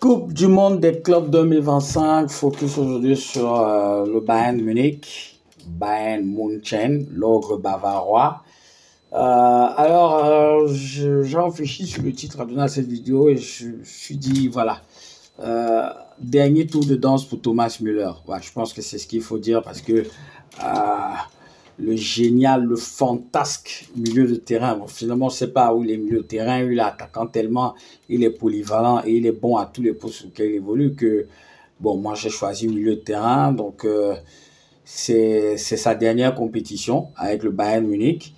Coupe du monde des clubs 2025, focus aujourd'hui sur le Bayern Munich, Bayern München, l'ogre bavarois. J'ai réfléchi sur le titre à donner à cette vidéo et je me suis dit, voilà, dernier tour de danse pour Thomas Müller. Ouais, je pense que c'est ce qu'il faut dire parce que le génial, le fantasque milieu de terrain. Bon, finalement, on ne sait pas où il est milieu de terrain, il est attaquant tellement, il est polyvalent et il est bon à tous les postes sur lesquels il évolue que, bon, moi j'ai choisi milieu de terrain. Donc, c'est sa dernière compétition avec le Bayern Munich.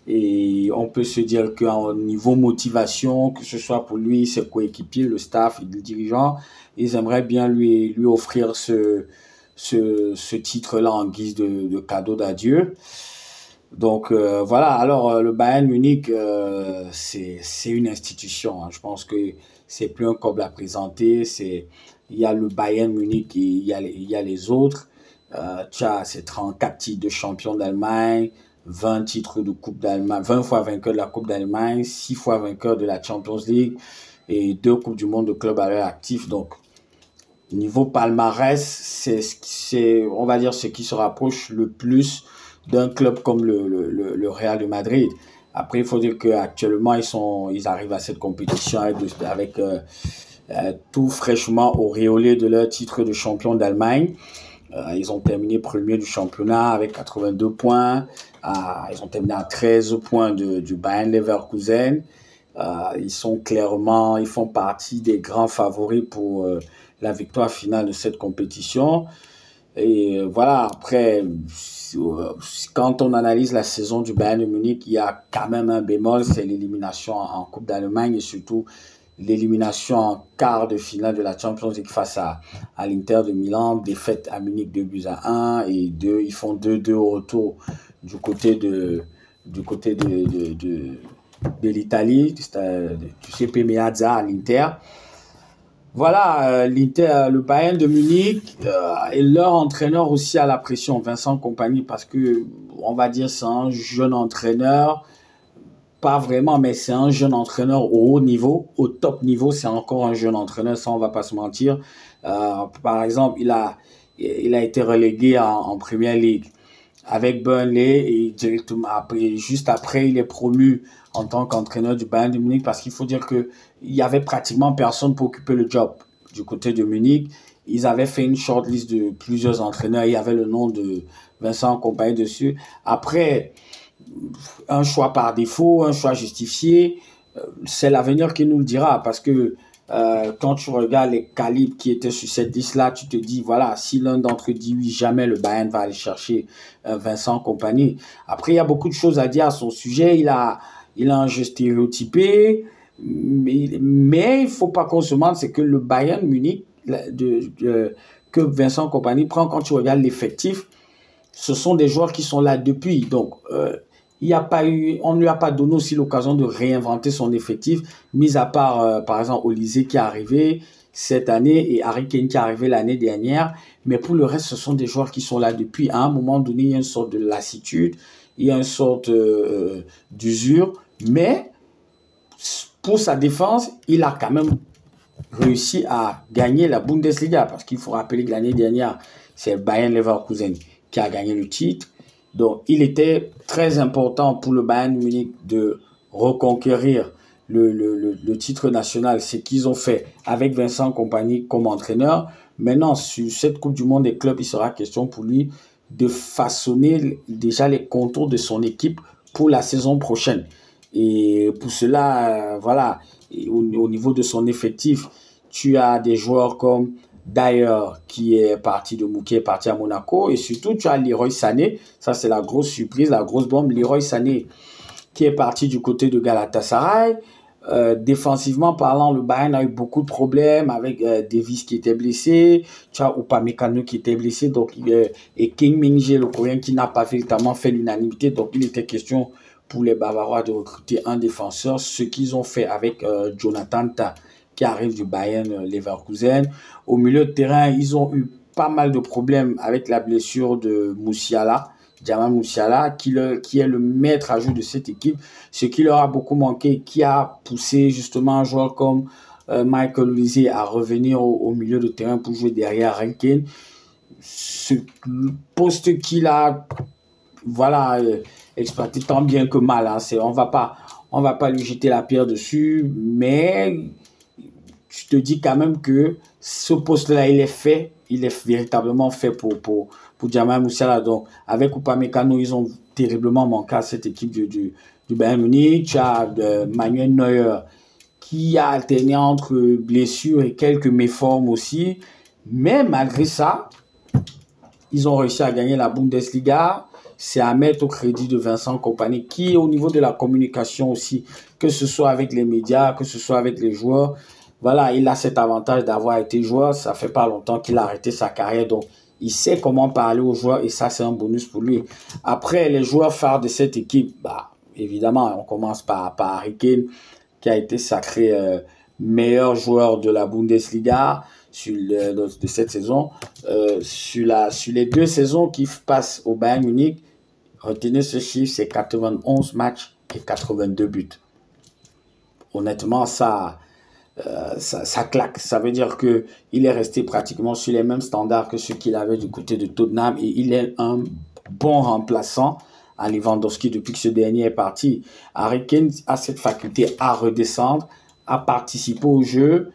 Et on peut se dire qu'au niveau motivation, que ce soit pour lui, ses coéquipiers, le staff et le dirigeant, ils aimeraient bien lui offrir ce titre-là en guise de cadeau d'adieu. Donc voilà, alors le Bayern Munich, c'est une institution. Hein. Je pense que c'est plus un club à présenter. Il y a le Bayern Munich et il y a les autres. Tu as ces 34 titres de champion d'Allemagne, 20 titres de Coupe d'Allemagne, 20 fois vainqueur de la Coupe d'Allemagne, 6 fois vainqueur de la Champions League et 2 Coupes du Monde de club à l'heure actif. Donc, niveau palmarès, c'est, on va dire, ce qui se rapproche le plus d'un club comme le Real de Madrid. Après, il faut dire qu'actuellement, ils arrivent à cette compétition avec tout fraîchement auréolé de leur titre de champion d'Allemagne. Ils ont terminé premier du championnat avec 82 points. Ils ont terminé à 13 points du Bayern Leverkusen. Ils font partie des grands favoris pour la victoire finale de cette compétition. Et voilà, après, quand on analyse la saison du Bayern de Munich, il y a quand même un bémol, c'est l'élimination en Coupe d'Allemagne et surtout l'élimination en quart de finale de la Champions League face à l'Inter de Milan, défaite à Munich 2-1 et ils font 2-2 au retour du côté de l'Italie, du CP Meazza à l'Inter. Voilà, le Bayern de Munich et leur entraîneur aussi à la pression, Vincent Kompany, parce que on va dire c'est un jeune entraîneur. Pas vraiment, mais c'est un jeune entraîneur au haut niveau, au top niveau, c'est encore un jeune entraîneur, ça on va pas se mentir. Par exemple, il a été relégué en Premier League avec Burnley et juste après, il est promu en tant qu'entraîneur du Bayern de Munich parce qu'il faut dire que il y avait pratiquement personne pour occuper le job du côté de Munich. Ils avaient fait une shortlist de plusieurs entraîneurs, il y avait le nom de Vincent Kompany dessus. Après, un choix par défaut, un choix justifié, c'est l'avenir qui nous le dira parce que quand tu regardes les calibres qui étaient sur cette liste-là, tu te dis, voilà, si l'un d'entre eux dit oui, jamais le Bayern va aller chercher Vincent Kompany. Après, il y a beaucoup de choses à dire à son sujet. Il a un jeu stéréotypé, mais il faut pas qu'on se mente, c'est que le Bayern Munich, que Vincent Kompany prend quand tu regardes l'effectif, ce sont des joueurs qui sont là depuis. Donc, on ne lui a pas donné aussi l'occasion de réinventer son effectif, mis à part, par exemple, Olysée qui est arrivé cette année et Harry Kane qui est arrivé l'année dernière. Mais pour le reste, ce sont des joueurs qui sont là depuis. À un moment donné, il y a une sorte de lassitude, il y a une sorte d'usure. Mais pour sa défense, il a quand même réussi à gagner la Bundesliga. Parce qu'il faut rappeler que l'année dernière, c'est Bayern Leverkusen qui a gagné le titre. Donc, il était très important pour le Bayern Munich de reconquérir le titre national. C'est qu'ils ont fait avec Vincent Kompany comme entraîneur. Maintenant, sur cette Coupe du Monde des clubs, il sera question pour lui de façonner déjà les contours de son équipe pour la saison prochaine. Et pour cela, voilà, au niveau de son effectif, tu as des joueurs comme D'ailleurs, qui est parti à Monaco. Et surtout, tu as Leroy Sané. Ça, c'est la grosse surprise, la grosse bombe. Leroy Sané, qui est parti du côté de Galatasaray. Défensivement parlant, le Bayern a eu beaucoup de problèmes avec Davis qui était blessé. Tu as Upamecano qui était blessé. Donc, et Kim Min-jae, le Coréen, qui n'a pas véritablement fait l'unanimité. Donc, il était question pour les Bavarois de recruter un défenseur. Ce qu'ils ont fait avec Jonathan Tah, qui arrive du Bayern Leverkusen. Au milieu de terrain, ils ont eu pas mal de problèmes avec la blessure de Musiala, Jamal Musiala, qui est le maître à jouer de cette équipe, ce qui leur a beaucoup manqué, qui a poussé justement un joueur comme Michael Olise à revenir au milieu de terrain pour jouer derrière Harry Kane. Ce poste qu'il a, voilà, exploité tant bien que mal. Hein. On va pas lui jeter la pierre dessus, mais je te dis quand même que ce poste-là, il est véritablement fait pour Jamal Musiala. Donc, avec Upamecano, ils ont terriblement manqué à cette équipe du Bayern Munich. Tu as Manuel Neuer qui a alterné entre blessures et quelques méformes aussi. Mais malgré ça, ils ont réussi à gagner la Bundesliga. C'est à mettre au crédit de Vincent Kompany qui, au niveau de la communication aussi, que ce soit avec les médias, que ce soit avec les joueurs, voilà, il a cet avantage d'avoir été joueur. Ça fait pas longtemps qu'il a arrêté sa carrière. Donc, il sait comment parler aux joueurs et ça, c'est un bonus pour lui. Après, les joueurs phares de cette équipe, bah, évidemment, on commence par Harry Kane, qui a été sacré meilleur joueur de la Bundesliga de cette saison. Sur les 2 saisons qui passent au Bayern Munich, retenez ce chiffre, c'est 91 matchs et 82 buts. Honnêtement, ça claque. Ça veut dire qu'il est resté pratiquement sur les mêmes standards que ceux qu'il avait du côté de Tottenham et il est un bon remplaçant à Lewandowski depuis que ce dernier est parti. Harry Kane a cette faculté à redescendre, à participer au jeu.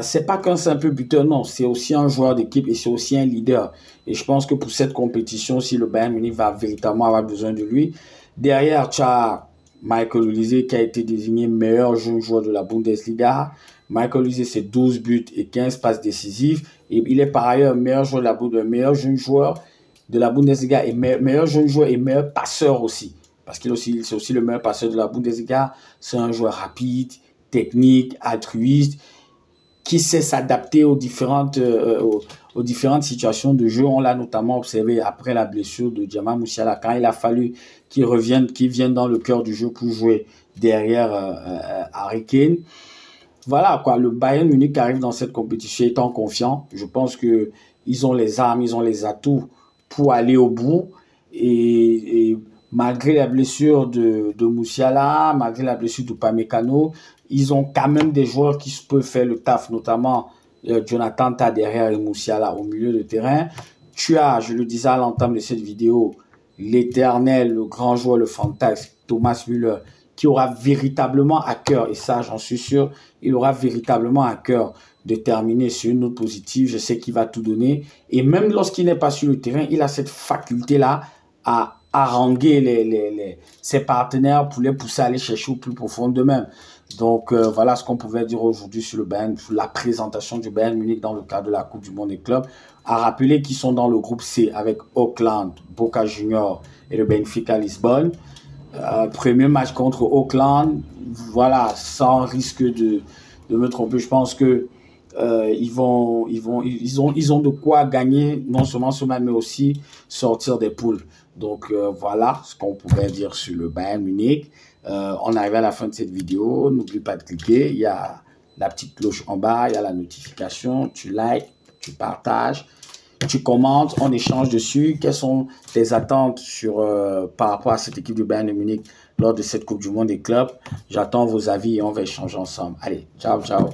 C'est pas qu'un simple buteur, non, c'est aussi un joueur d'équipe et c'est aussi un leader. Et je pense que pour cette compétition, si le Bayern Munich va véritablement avoir besoin de lui, derrière, tu as Michael Olise qui a été désigné meilleur jeune joueur de la Bundesliga. Michael Olise, c'est 12 buts et 15 passes décisives. Et il est par ailleurs meilleur joueur de la Bundesliga, meilleur jeune joueur de la Bundesliga et meilleur jeune joueur et meilleur passeur aussi. Parce qu'il c'est aussi le meilleur passeur de la Bundesliga. C'est un joueur rapide, technique, altruiste, qui sait s'adapter aux différentes situations de jeu. On l'a notamment observé après la blessure de Jamal Musiala, quand il a fallu qu'il vienne dans le cœur du jeu pour jouer derrière Harry Kane. Voilà, quoi. Le Bayern Munich arrive dans cette compétition étant confiant. Je pense qu'ils ont les armes, ils ont les atouts pour aller au bout. Et malgré la blessure de Musiala, malgré la blessure d'Upamecano, ils ont quand même des joueurs qui peuvent faire le taf, notamment Jonathan Tah derrière et Musiala au milieu de terrain. Tu as, je le disais à l'entame de cette vidéo, l'éternel, le grand joueur, le fantasme, Thomas Müller, qui aura véritablement à cœur, et ça j'en suis sûr, il aura véritablement à cœur de terminer sur une note positive. Je sais qu'il va tout donner. Et même lorsqu'il n'est pas sur le terrain, il a cette faculté-là à haranguer ses partenaires pour les pousser à aller chercher au plus profond d'eux-mêmes. Donc voilà ce qu'on pouvait dire aujourd'hui sur le Bayern, sur la présentation du Bayern Munich dans le cadre de la Coupe du Monde des clubs. À rappeler qu'ils sont dans le groupe C avec Auckland, Boca Juniors et le Benfica Lisbonne. Premier match contre Auckland, voilà, sans risque de me tromper, je pense que ils ont de quoi gagner non seulement ce match mais aussi sortir des poules. Donc voilà ce qu'on pouvait dire sur le Bayern Munich. On arrive à la fin de cette vidéo. N'oublie pas de cliquer. Il y a la petite cloche en bas, il y a la notification. Tu likes, tu partages, tu commentes, on échange dessus. Quelles sont tes attentes par rapport à cette équipe du Bayern de Munich lors de cette Coupe du Monde des clubs? J'attends vos avis et on va échanger ensemble. Allez, ciao, ciao.